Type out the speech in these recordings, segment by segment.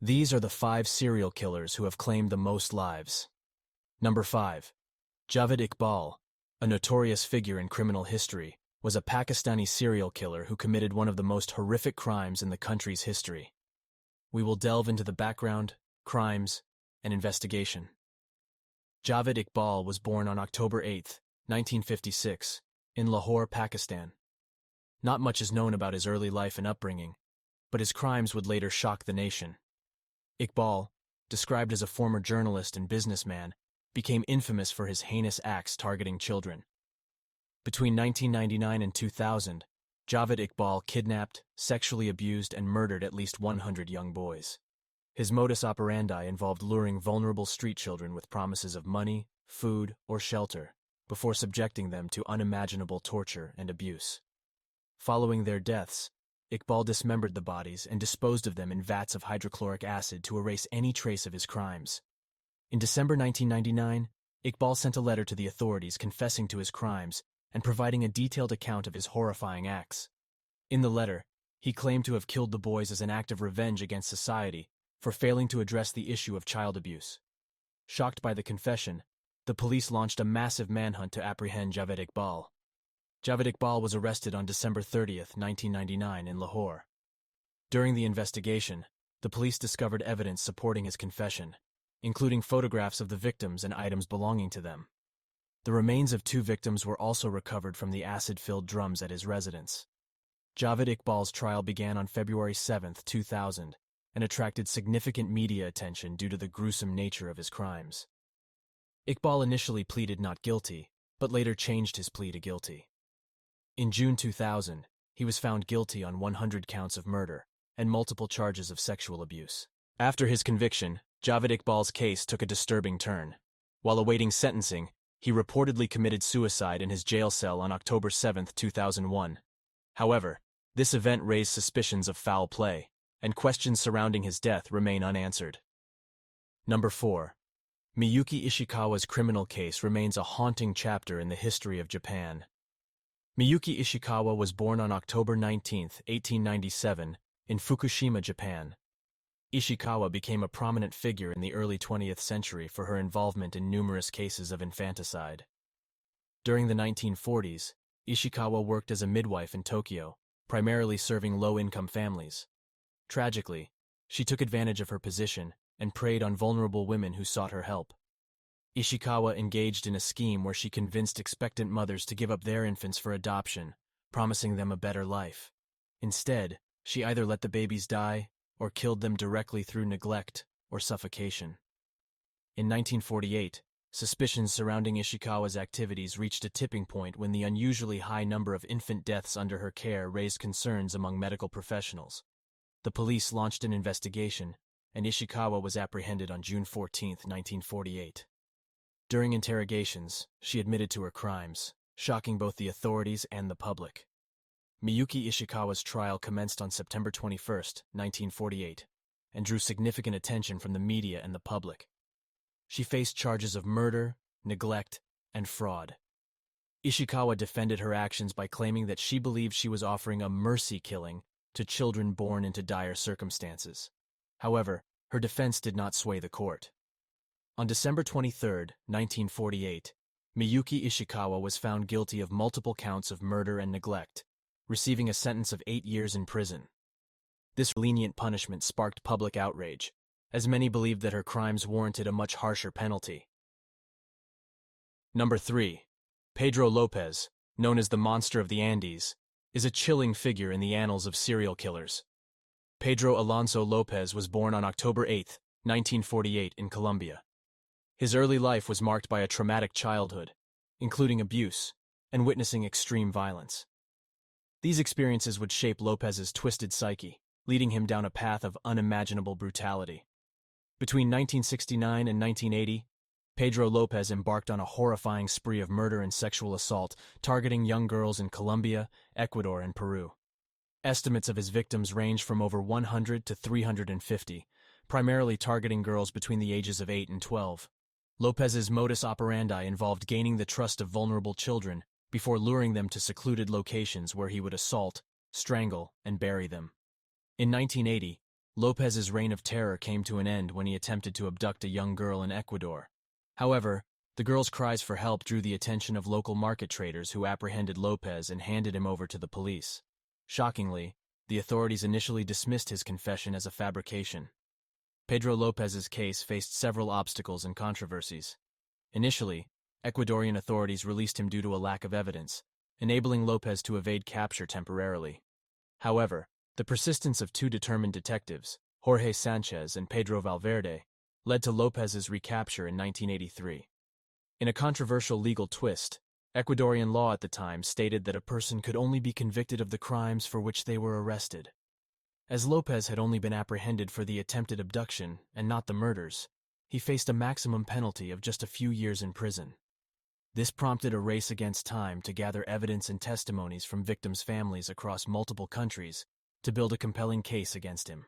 These are the 5 serial killers who have claimed the most lives. Number 5. Javed Iqbal, a notorious figure in criminal history, was a Pakistani serial killer who committed one of the most horrific crimes in the country's history. We will delve into the background, crimes, and investigation. Javed Iqbal was born on October 8, 1956, in Lahore, Pakistan. Not much is known about his early life and upbringing, but his crimes would later shock the nation. Iqbal, described as a former journalist and businessman, became infamous for his heinous acts targeting children. Between 1999 and 2000, Javed Iqbal kidnapped, sexually abused, and murdered at least 100 young boys. His modus operandi involved luring vulnerable street children with promises of money, food, or shelter, before subjecting them to unimaginable torture and abuse. Following their deaths, Iqbal dismembered the bodies and disposed of them in vats of hydrochloric acid to erase any trace of his crimes. In December 1999, Iqbal sent a letter to the authorities confessing to his crimes and providing a detailed account of his horrifying acts. In the letter, he claimed to have killed the boys as an act of revenge against society for failing to address the issue of child abuse. Shocked by the confession, the police launched a massive manhunt to apprehend Javed Iqbal. Javed Iqbal was arrested on December 30, 1999 in Lahore. During the investigation, the police discovered evidence supporting his confession, including photographs of the victims and items belonging to them. The remains of 2 victims were also recovered from the acid-filled drums at his residence. Javed Iqbal's trial began on February 7, 2000, and attracted significant media attention due to the gruesome nature of his crimes. Iqbal initially pleaded not guilty, but later changed his plea to guilty. In June 2000, he was found guilty on 100 counts of murder and multiple charges of sexual abuse. After his conviction, Javed Iqbal's case took a disturbing turn. While awaiting sentencing, he reportedly committed suicide in his jail cell on October 7, 2001. However, this event raised suspicions of foul play, and questions surrounding his death remain unanswered. Number 4. Miyuki Ishikawa's criminal case remains a haunting chapter in the history of Japan. Miyuki Ishikawa was born on October 19, 1897, in Fukushima, Japan. Ishikawa became a prominent figure in the early 20th century for her involvement in numerous cases of infanticide. During the 1940s, Ishikawa worked as a midwife in Tokyo, primarily serving low-income families. Tragically, she took advantage of her position and preyed on vulnerable women who sought her help. Ishikawa engaged in a scheme where she convinced expectant mothers to give up their infants for adoption, promising them a better life. Instead, she either let the babies die or killed them directly through neglect or suffocation. In 1948, suspicions surrounding Ishikawa's activities reached a tipping point when the unusually high number of infant deaths under her care raised concerns among medical professionals. The police launched an investigation, and Ishikawa was apprehended on June 14, 1948. During interrogations, she admitted to her crimes, shocking both the authorities and the public. Miyuki Ishikawa's trial commenced on September 21, 1948, and drew significant attention from the media and the public. She faced charges of murder, neglect, and fraud. Ishikawa defended her actions by claiming that she believed she was offering a mercy killing to children born into dire circumstances. However, her defense did not sway the court. On December 23, 1948, Miyuki Ishikawa was found guilty of multiple counts of murder and neglect, receiving a sentence of 8 years in prison. This lenient punishment sparked public outrage, as many believed that her crimes warranted a much harsher penalty. Number 3. Pedro Lopez, known as the Monster of the Andes, is a chilling figure in the annals of serial killers. Pedro Alonso Lopez was born on October 8, 1948, in Colombia. His early life was marked by a traumatic childhood, including abuse and witnessing extreme violence. These experiences would shape Lopez's twisted psyche, leading him down a path of unimaginable brutality. Between 1969 and 1980, Pedro Lopez embarked on a horrifying spree of murder and sexual assault, targeting young girls in Colombia, Ecuador, and Peru. Estimates of his victims range from over 100 to 350, primarily targeting girls between the ages of 8 and 12. Lopez's modus operandi involved gaining the trust of vulnerable children before luring them to secluded locations where he would assault, strangle, and bury them. In 1980, Lopez's reign of terror came to an end when he attempted to abduct a young girl in Ecuador. However, the girl's cries for help drew the attention of local market traders who apprehended Lopez and handed him over to the police. Shockingly, the authorities initially dismissed his confession as a fabrication. Pedro Lopez's case faced several obstacles and controversies. Initially, Ecuadorian authorities released him due to a lack of evidence, enabling Lopez to evade capture temporarily. However, the persistence of two determined detectives, Jorge Sanchez and Pedro Valverde, led to Lopez's recapture in 1983. In a controversial legal twist, Ecuadorian law at the time stated that a person could only be convicted of the crimes for which they were arrested. As Lopez had only been apprehended for the attempted abduction and not the murders, he faced a maximum penalty of just a few years in prison. This prompted a race against time to gather evidence and testimonies from victims' families across multiple countries to build a compelling case against him.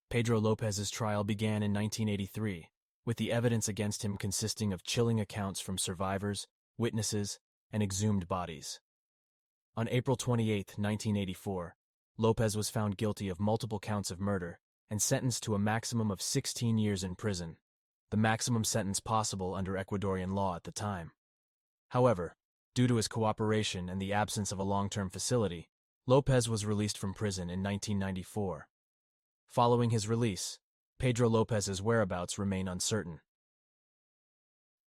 Pedro Lopez's trial began in 1983, with the evidence against him consisting of chilling accounts from survivors, witnesses, and exhumed bodies. On April 28, 1984, Lopez was found guilty of multiple counts of murder and sentenced to a maximum of 16 years in prison, the maximum sentence possible under Ecuadorian law at the time. However, due to his cooperation and the absence of a long-term facility, Lopez was released from prison in 1994. Following his release, Pedro Lopez's whereabouts remain uncertain.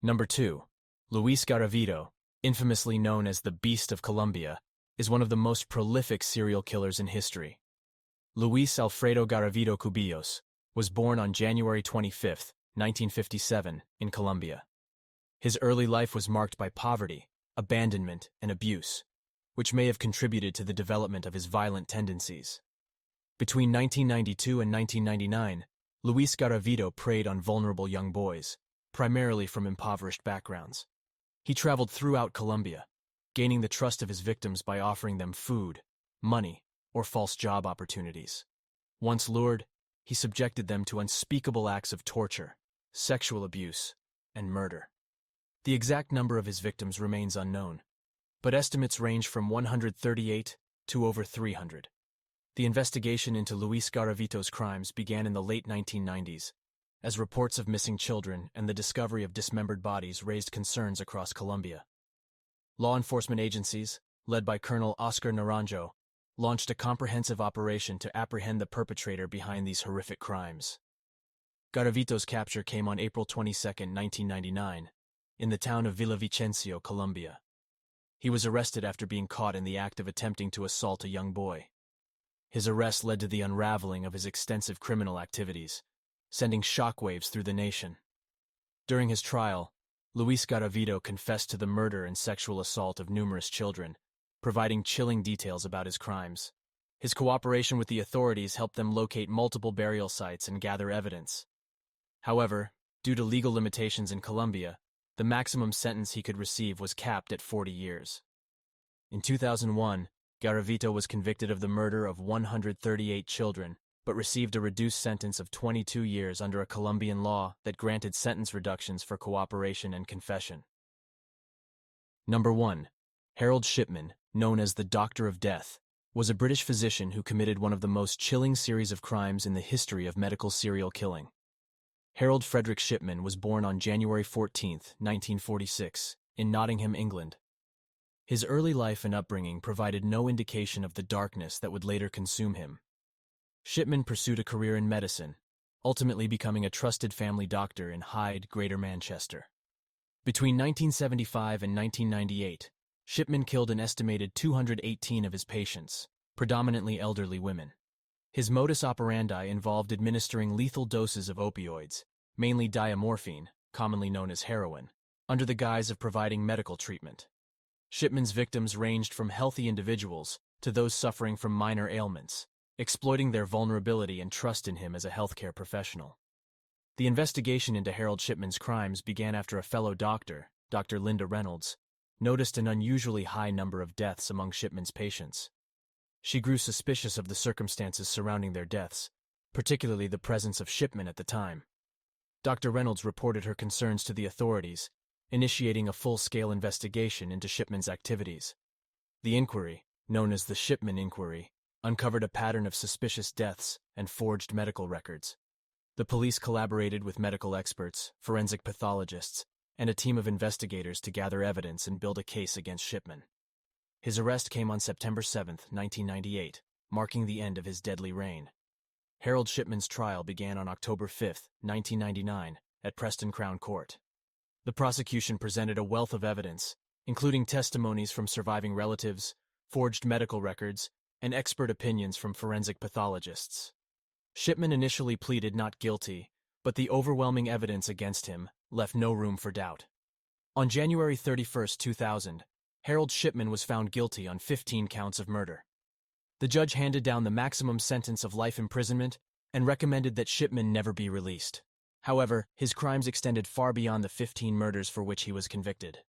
Number 2. Luis Garavito, infamously known as the Beast of Colombia, is one of the most prolific serial killers in history. Luis Alfredo Garavito Cubillos was born on January 25, 1957, in Colombia. His early life was marked by poverty, abandonment, and abuse, which may have contributed to the development of his violent tendencies. Between 1992 and 1999, Luis Garavito preyed on vulnerable young boys, primarily from impoverished backgrounds. He traveled throughout Colombia, gaining the trust of his victims by offering them food, money, or false job opportunities. Once lured, he subjected them to unspeakable acts of torture, sexual abuse, and murder. The exact number of his victims remains unknown, but estimates range from 138 to over 300. The investigation into Luis Garavito's crimes began in the late 1990s, as reports of missing children and the discovery of dismembered bodies raised concerns across Colombia. Law enforcement agencies, led by Colonel Oscar Naranjo, launched a comprehensive operation to apprehend the perpetrator behind these horrific crimes. Garavito's capture came on April 22, 1999, in the town of Villavicencio, Colombia. He was arrested after being caught in the act of attempting to assault a young boy. His arrest led to the unraveling of his extensive criminal activities, sending shockwaves through the nation. During his trial, Luis Garavito confessed to the murder and sexual assault of numerous children, providing chilling details about his crimes. His cooperation with the authorities helped them locate multiple burial sites and gather evidence. However, due to legal limitations in Colombia, the maximum sentence he could receive was capped at 40 years. In 2001, Garavito was convicted of the murder of 138 children, but received a reduced sentence of 22 years under a Colombian law that granted sentence reductions for cooperation and confession. Number 1. Harold Shipman, known as the Doctor of Death, was a British physician who committed one of the most chilling series of crimes in the history of medical serial killing. Harold Frederick Shipman was born on January 14, 1946, in Nottingham, England. His early life and upbringing provided no indication of the darkness that would later consume him. Shipman pursued a career in medicine, ultimately becoming a trusted family doctor in Hyde, Greater Manchester. Between 1975 and 1998, Shipman killed an estimated 218 of his patients, predominantly elderly women. His modus operandi involved administering lethal doses of opioids, mainly diamorphine, commonly known as heroin, under the guise of providing medical treatment. Shipman's victims ranged from healthy individuals to those suffering from minor ailments, exploiting their vulnerability and trust in him as a healthcare professional. The investigation into Harold Shipman's crimes began after a fellow doctor, Dr. Linda Reynolds, noticed an unusually high number of deaths among Shipman's patients. She grew suspicious of the circumstances surrounding their deaths, particularly the presence of Shipman at the time. Dr. Reynolds reported her concerns to the authorities, initiating a full-scale investigation into Shipman's activities. The inquiry, known as the Shipman Inquiry, uncovered a pattern of suspicious deaths and forged medical records. The police collaborated with medical experts, forensic pathologists, and a team of investigators to gather evidence and build a case against Shipman. His arrest came on September 7, 1998, marking the end of his deadly reign. Harold Shipman's trial began on October 5, 1999, at Preston Crown Court. The prosecution presented a wealth of evidence, including testimonies from surviving relatives, forged medical records, and expert opinions from forensic pathologists. Shipman initially pleaded not guilty, but the overwhelming evidence against him left no room for doubt. On January 31, 2000, Harold Shipman was found guilty on 15 counts of murder. The judge handed down the maximum sentence of life imprisonment and recommended that Shipman never be released. However, his crimes extended far beyond the 15 murders for which he was convicted.